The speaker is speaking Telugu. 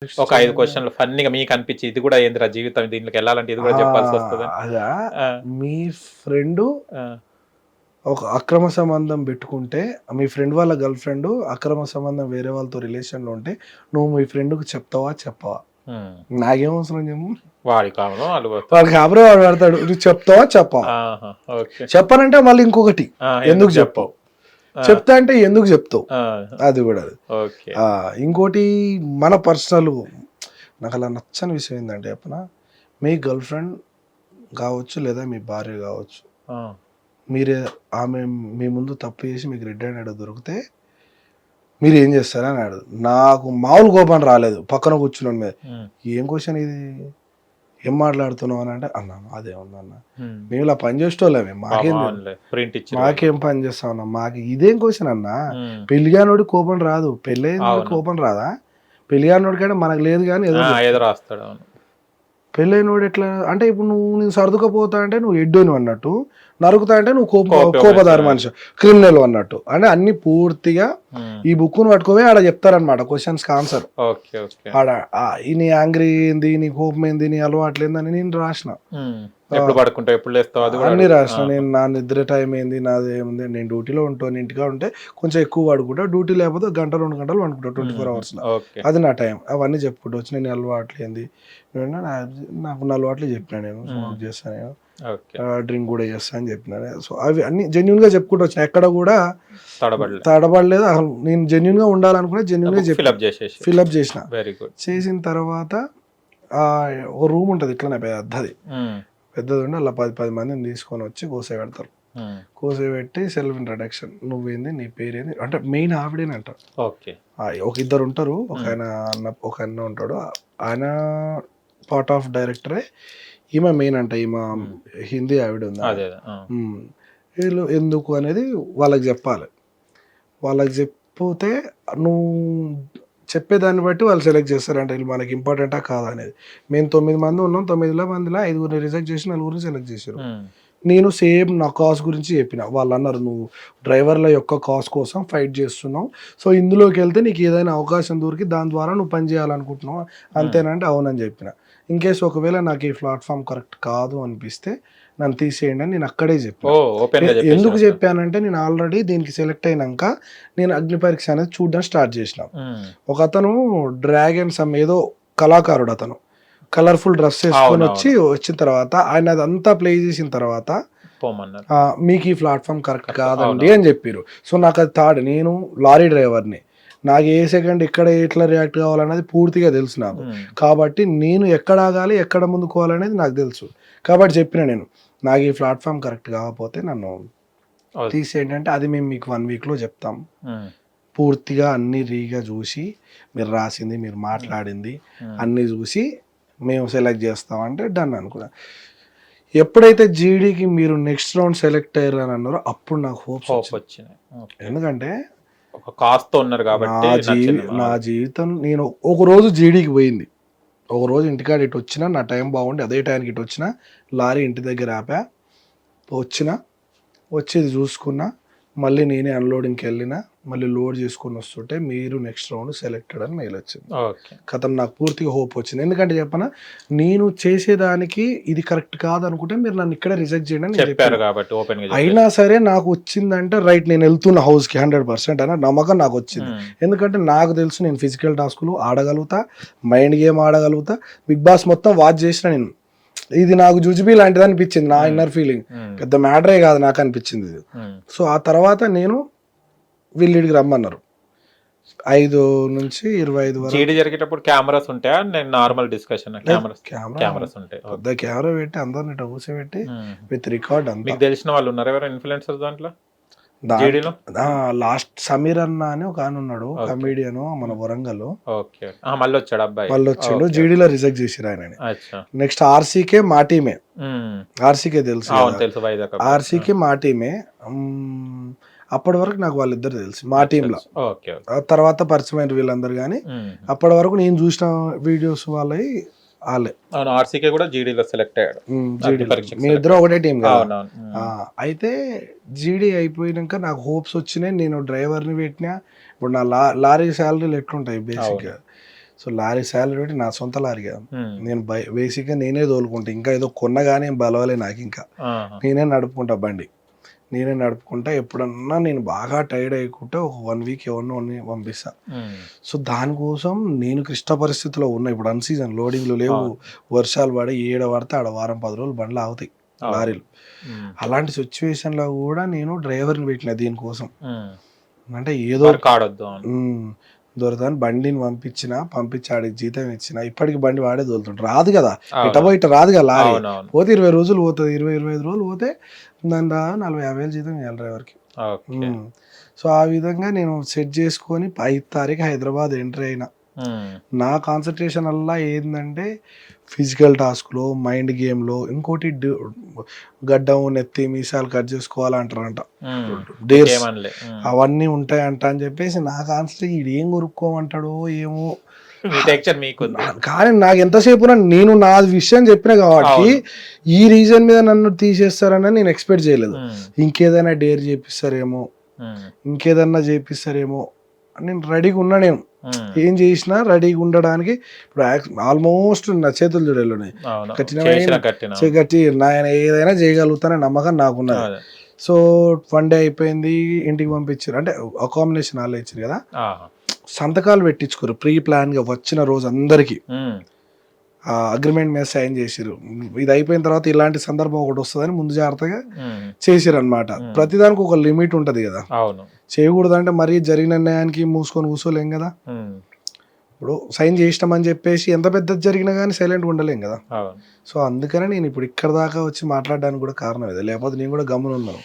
ఒక 5 క్వెషన్‌లు ఫన్నీగా మీకు అనిపించి ఇది కూడా ఏందిరా జీవితం దీంట్లోకి ఎళ్ళాలంటే ఇది కూడా చెప్పాల్సొస్తదని? అదా ఆ! మీ ఫ్రెండు ఆ! ఒక అక్రమ సంబంధం పెట్టుకుంటే, మీ ఫ్రెండ్ వాళ్ళ గర్ల్ ఫ్రెండ్ అక్రమ సంబంధం వేరే వాళ్ళతో రిలేషన్‌లో ఉంటే, నువ్వు మీ ఫ్రెండ్‌కి చెప్తావా? చెప్పవా? హ్మ్. నాకేం అవసరం చెప్పు. వాడి కామలో ఆళ్ళు వాడికి కాబరే వాడు పెడతాడు. నువ్వు చెప్తావా? చెప్పవా? ఆహా! ఓకే. చెప్పనంటే మళ్ళీ ఇంకొకటి. ఆ! ఎందుకు చెప్పవు? ఆ! చెప్తా అంటే ఎందుకు చెప్తావు? ఆ! అది కూడా అది. ఓకే. ఇంకోటి మన పర్సనల్ నాకు అలా నచ్చని విషయం ఏంటంటే చెప్పనా, మీ గర్ల్ ఫ్రెండ్ కావచ్చు లేదా మీ భార్య కావచ్చు, ఆ! మీరే ఆమె మీ ముందు తప్పు చేసి మీకు రెడ్ హ్యాండెడ్ దొరికితే మీరు ఏం చేస్తారని అడుగు. నాకు మామూలు కోపం రాలేదు పక్కన కూర్చున్నాను మీద. హ్మ్. ఏం క్వశ్చన్ ఇది, ఏం మాట్లాడుతున్నావు అని అంటే అన్నా అదేముందన్న, హ్మ్. మేము ఇలా పని చేసేటోళ్ళమే, మాకేం పాపం తెలుసు? అవునులే. ప్రింట్ ఇచ్చిర్రు వాళ్ళు. మాకేం పని చేస్తాం అన్న, మాకు ఇదేం క్వశ్చన్ అన్న. హ్మ్. పెళ్లిగానోడి కోపం రాదు, పెళ్ళైనోడి అవును. కోపం రాదా? పెళ్లిగానోడి కంటే మనకు లేదు కానీ ఏదో ఆ! చెప్తాడు. ఏదో రాస్తాడు. అవును. పెళ్ళైనోడు ఎట్లా అంటే, ఇప్పుడు నువ్వు నేను సర్దుకపోతా అంటే నువ్వు ఎడ్డోని అన్నట్టు, నరుకుతా అంటే నువ్వు కోపం కోపదారి మనిషి. మనిషి, క్రిమినల్ అన్నట్టు. అంటే అన్ని పూర్తిగా హ్మ్. ఈ బుక్ను పట్టుకోవే ఆడ చెప్తారనమాట క్వశ్చన్స్కి ఆన్సర్. ఓకే. ఓకే. ఆడ నీ యాంగ్రీ ఏంది, నీ కోపం ఏంది, నీ అలవాట్లు ఏందని నేను రాసిన. హ్మ్. ఎప్పుడు పడుకుంటావు? ఎప్పుడు లేస్తావు? అది కూడా అన్ని అడుగుతాడు. రాసిన. నేను నా నిద్ర టైం ఏంది, నాది ఏముంది, నేను డ్యూటీలో ఉంటాను, ఇంటిగా ఉంటే కొంచెం ఎక్కువ పడుకుంటా, డ్యూటీ లేకపోతే గంట 2 గంటలు పడుకుంటా 24 అవర్స్లో. ఓకే. అది నా టైం. అవన్నీ చెప్పుకుంటూ వచ్చి నేను అలవాట్లు ఏంది, నాకు అలవాట్లు చెప్పిన, నేను స్మోక్ చేస్తాను, నేను ఓకే. డ్రింక్ కూడా చేస్తాను అని చెప్పిన. సో అవి అన్ని జెన్యున్గా చెప్పుకుంటూ వచ్చిన, ఎక్కడ కూడా తడబడలే. తడబడలేదు. అసలు నేను జెన్యున్గా ఉండాలనుకునే జెన్యున్గా చెప్పి ఫిలప్ చేసేసి. ఫిల్అప్ చేసిన. Very good. చేసిన తర్వాత ఒక రూమ్ ఉంటుంది ఇట్లనే పెద్దది, హ్మ్. పెద్దది ఉండి అలా 10 మందిని తీసుకొని వచ్చి కూర్చోబెడతారు. హ్మ్. కూర్చోబెట్టి సెల్ఫ్ ఇంట్రడక్షన్, నువ్వేంది, నీ పేరేంది, అంటే మెయిన్ ఆవిడేనే అంటారు. ఓకే. ఒక ఇద్దరు ఉంటారు, ఒక అన్న ఉంటాడు, ఆయన పార్ట్ ఆఫ్ డైరెక్టరే, ఈమె మెయిన్ అంట, ఈమె హిందీ ఆవిడ ఉంది. అదే. అదే. ఆ! వీళ్ళు ఎందుకు అనేది వాళ్ళకి చెప్పాలి. వాళ్ళకి చెప్పితే నువ్వు చెప్పేదాన్ని బట్టి వాళ్ళు సెలెక్ట్ చేస్తారంట, వీళ్ళు మనకి ఇంపార్టెంటా కాదా అనేది. మేము 9 మంది ఉన్నాం, 9 మందిలో 5గురిని రిజెక్ట్ చేసి 4గురిని సెలెక్ట్ చేశారు. హ్మ్. నేను సేమ్ నా కాస్ గురించి చెప్పిన. వాళ్ళు అన్నారు, నువ్వు డ్రైవర్ల యొక్క కాస్ కోసం ఫైట్ చేస్తున్నావు, సో ఇందులోకి వెళ్తే నీకు ఏదైనా అవకాశం దొరికి దాని ద్వారా నువ్వు పని చేయాలనుకుంటున్నావు అంతేనంటే అవునని చెప్పిన. ఇన్ కేసు ఒకవేళ నాకు ఈ ప్లాట్ఫామ్ కరెక్ట్ కాదు అనిపిస్తే నన్ను తీసేయండి అని నేను అక్కడే చెప్పాను. ఓహ్! ఓపెన్‌గా ఎందుకు చెప్పేసినప్పుడు. చెప్పానంటే, నేను ఆల్రెడీ దీనికి సెలెక్ట్ అయినాక నేను అగ్ని పరీక్ష అనేది చూడడం స్టార్ట్ చేసిన. హ్మ్. ఒక అతను డ్రాగన్ సమ్ ఏదో కళాకారుడు, అతను కలర్ఫుల్ డ్రెస్ వేసుకొని వచ్చిన తర్వాత ఆయన అదంతా ప్లే చేసిన తర్వాత పోమన్నారు. మీకు ఈ ప్లాట్ఫామ్ కరెక్ట్ కాదండి అవునవును. అని చెప్పారు. సో నాకు అది థాడ్, నేను లారీ డ్రైవర్ని, నాకు ఏ సెకండ్ ఎక్కడ ఎట్లా రియాక్ట్ కావాలనేది పూర్తిగా తెలుసు నాకు. హ్మ్. కాబట్టి నేను ఎక్కడ ఆగాలి, ఎక్కడ ముందుకోవాలనేది నాకు తెలుసు. కాబట్టి చెప్పిన నేను, నాకు ఈ ప్లాట్ఫామ్ కరెక్ట్ కాకపోతే నన్ను ఓకే. తీసేయండి అంటే, అది మేము మీకు 1 వీక్లో చెప్తాం. హ్మ్. పూర్తిగా అన్ని రీగా చూసి, మీరు రాసింది, మీరు మాట్లాడింది అన్నీ చూసి మేము సెలెక్ట్ చేస్తామంటే డన్ అనుకున్నా. ఎప్పుడైతే జీడీకి మీరు నెక్స్ట్ రౌండ్ సెలెక్ట్ అయ్యారు అని అన్నారో అప్పుడు నాకు హోప్స్ హోప్ వచ్చింది. వచ్చినాయి. ఓకే. ఎందుకంటే ఒక కాస్ట్‌తో ఉన్నారు కాబట్టి నచ్చింది. నా జీవితం, నేను ఒకరోజు జీడీకి పోయింది, ఒకరోజు ఇంటికాడ ఇటు వచ్చిన, నా టైం బాగుండి అదే టైంకి ఇటు వచ్చిన, లారీ ఇంటి దగ్గర ఆపా, వచ్చిన, వచ్చేది చూసుకున్నా, మళ్ళీ నేనే అన్లోడింగ్కి వెళ్ళిన, మళ్ళీ లోడ్ చేసుకొని వస్తుంటే మీరు నెక్స్ట్ రౌండ్ సెలెక్టెడ్ అని మెయిల్ వచ్చింది. ఓకే. కథం, నాకు పూర్తిగా హోప్ వచ్చింది. ఎందుకంటే చెప్పనా, నేను చేసేదానికి ఇది కరెక్ట్ కాదనుకుంటే మీరు నన్ను ఇక్కడే రిజెక్ట్ చేయండి అని చెప్పారు కాబట్టి ఓపెన్‌గా అయినా సరే నాకు వచ్చిందంటే రైట్, నేను వెళ్తున్న హౌస్కి 100% అన్న నమ్మకం నాకు వచ్చింది. ఎందుకంటే నాకు తెలుసు నేను ఫిజికల్ టాస్కులు ఆడగలుగుతా, మైండ్ గేమ్ ఆడగలుగుతా, బిగ్ బాస్ మొత్తం వాచ్ చేసిన నేను. ఇది నాకు జుజుబీ లాంటిది అనిపించింది, నా ఇన్నర్ ఫీలింగ్, పెద్ద మ్యాటరే కాదు నాకు అనిపించింది ఇది. సో ఆ తర్వాత నేను వీళ్ళిడికి రమ్మన్నారు 5 నుంచి 25 వరకు. జీడీ జరిగేటప్పుడు కెమెరాస్ ఉంటాయా? నేను నార్మల్ డిస్కషన్ కెమెరాస్ ఉంటాయి. పెద్ద కెమెరా పెట్టి అందరిని ఇట్లా కూర్చోబెట్టి విత్ రికార్డ్ అంతా. మీకు తెలిసిన వాళ్ళు ఉన్నారు ఎవరైనా ఇన్ఫ్లుయెన్సర్స్ దాంట్లో? జీడీలో లాస్ట్ సమీర్ అన్న అని ఒక ఆయన ఉన్నాడు, కమీడియన్, మన వరంగల్. ఓకే. మళ్ళీ వచ్చాడు అబ్బాయి. వాళ్ళు వచ్చిండు, జీడీలో రిజెక్ట్ చేసిరు ఆయనని. అచ్చా. నెక్స్ట్ ఆర్సీకే మా టీమే, ఆర్సీకే తెలుసు, తెలుసు వైజాగ్. ఆర్సీకే మా టీమే. అప్పటి వరకు నాకు వాళ్ళిద్దరు తెలుసు మా టీంలో. ఓకే. తర్వాత పరిచయమైన వీళ్ళందరూ, కానీ అప్పటి వరకు నేను చూసిన వీడియోస్ వాళ్ళవి వాళ్ళే. అవును, ఆర్సీకే కూడా జీడీలో సెలెక్ట్ అయ్యాడు. మీ ఇద్దరు ఒకటే టీం కదా. అయితే జీడీ అయిపోయినాక నాకు హోప్స్ వచ్చినాయి, నేను డ్రైవర్ని పెట్టినా. ఇప్పుడు నా లారీ శాలరీలు ఎట్లుంటాయి బేసిక్గా, సో లారీ శాలరీ పెట్టి నా సొంత లారీ కాదు, ఉమ్, నేను బేసిక్గా నేనే తోలుకుంటా, ఇంకా ఏదో కొన్నగానే ఏం బలవలే నాకు, ఇంకా ఆహా, నేనే నడుపుకుంటా బండి, నేనే నడుపుకుంటా. ఎప్పుడన్నా నేను బాగా టైర్డ్ అయ్యకుంటే ఒక 1 వీక్ ఎవరిని పంపిస్తా. ఉమ్, సో దానికోసం నేను క్లిష్ట పరిస్థితిలో ఉన్నా. ఇప్పుడు అన్సీజన్ లోడింగ్లు లేవు, అవును. వర్షాలు పడి ఏడ పడితే ఆడ వారం 10 రోజులు బండ్లు ఆగుతాయి అవును. లారీలు. ఉమ్, అలాంటి సిచ్యువేషన్లో కూడా నేను డ్రైవర్ని పెట్టిన దీనికోసం. ఉమ్, అంటే ఏదో వర్క్ ఆడొద్దు అని. దొరదని బండిని పంపించి ఆడికి జీతం ఇచ్చిన. ఇప్పటికి బండి వాడే తోలుతుంటాడు. రాదు కదా అవును. ఇట పోయి ఇట రాదు కదా లారీ. అవునవును. పోతే 20 రోజులు పోతుంది, 20-25 రోజులు పోతే దాని 40-50 వేలు జీతం ఇవ్వాలి డ్రైవర్కి. ఓకే. సో ఆ విధంగా నేను సెట్ చేసుకొని 5 తారీఖు హైదరాబాద్ ఎంట్రీ అయినా. ఉమ్, నా కాన్సన్ట్రేషన్ అల్లా ఏంటంటే ఫిజికల్ టాస్క్లో, మైండ్ గేమ్లో. ఇంకోటి గడ్డం, నెత్తి, మీసాలు కట్ చేసుకోవాలంటారంట, ఉమ్, డేర్స్ ఏమనలే. ఉమ్, అవన్నీ ఉంటాయంట అని చెప్పేసి నా కాన్సన్ట్రేషన్ ఇది ఏం కొనుక్కోమంటాడో ఏమో. మీ టెన్షన్ మీకుంది. కానీ నాకు ఎంతసేపు నేను నా విషయం చెప్పిన కాబట్టి ఈ రీజన్ మీద నన్ను తీసేస్తారని నేను ఎక్స్పెక్ట్ చేయలేదు. ఉమ్, ఇంకేదైనా డేర్ చేపిస్తారేమో, ఉమ్, ఇంకేదన్నా చేపిస్తారేమో అని నేను రెడీగా ఉన్నా. నేను ఉమ్, ఏం చేసినా రెడీగా ఉండడానికి. ఇప్పుడు ఆల్మోస్ట్ నా చేతులు చూడాలి అవును. కఠినమైన చేసిన కట్టిన. గట్టి నేను ఏదైనా చేయగలుగుతానే నమ్మకం నాకున్నది. అదే. సో 1 డే అయిపోయింది, ఇంటికి పంపించారు. అంటే అకామిడేషన్ వాళ్ళు ఇచ్చారు కదా, ఆహా. సంతకాలు పెట్టించుకోరు ప్రీ ప్లాన్గా వచ్చిన రోజు అందరికీ. ఉమ్, అగ్రిమెంట్ మీద సైన్ చేసిరు. ఇది అయిపోయిన తర్వాత ఇలాంటి సందర్భం ఒకటి వస్తుందని ముందు జాగ్రత్తగా ఉమ్, చేసిరు అనమాట. ప్రతిదానికి ఒక లిమిట్ ఉంటుంది కదా, అవును. చేయకూడదంటే మరీ జరిగిన న్యాయానికి మూసుకొని కూర్చోలేం కదా. ఉమ్, ఇప్పుడు సైన్ చేసినామని చెప్పేసి ఎంత పెద్దది జరిగినా కానీ సైలెంట్గా ఉండలేం కదా. అవును. సో అందుకనే నేను ఇప్పుడు ఇక్కడ దాకా వచ్చి మాట్లాడడానికి కూడా కారణం ఇదే, లేకపోతే నేను కూడా గమ్మున ఉన్నాను.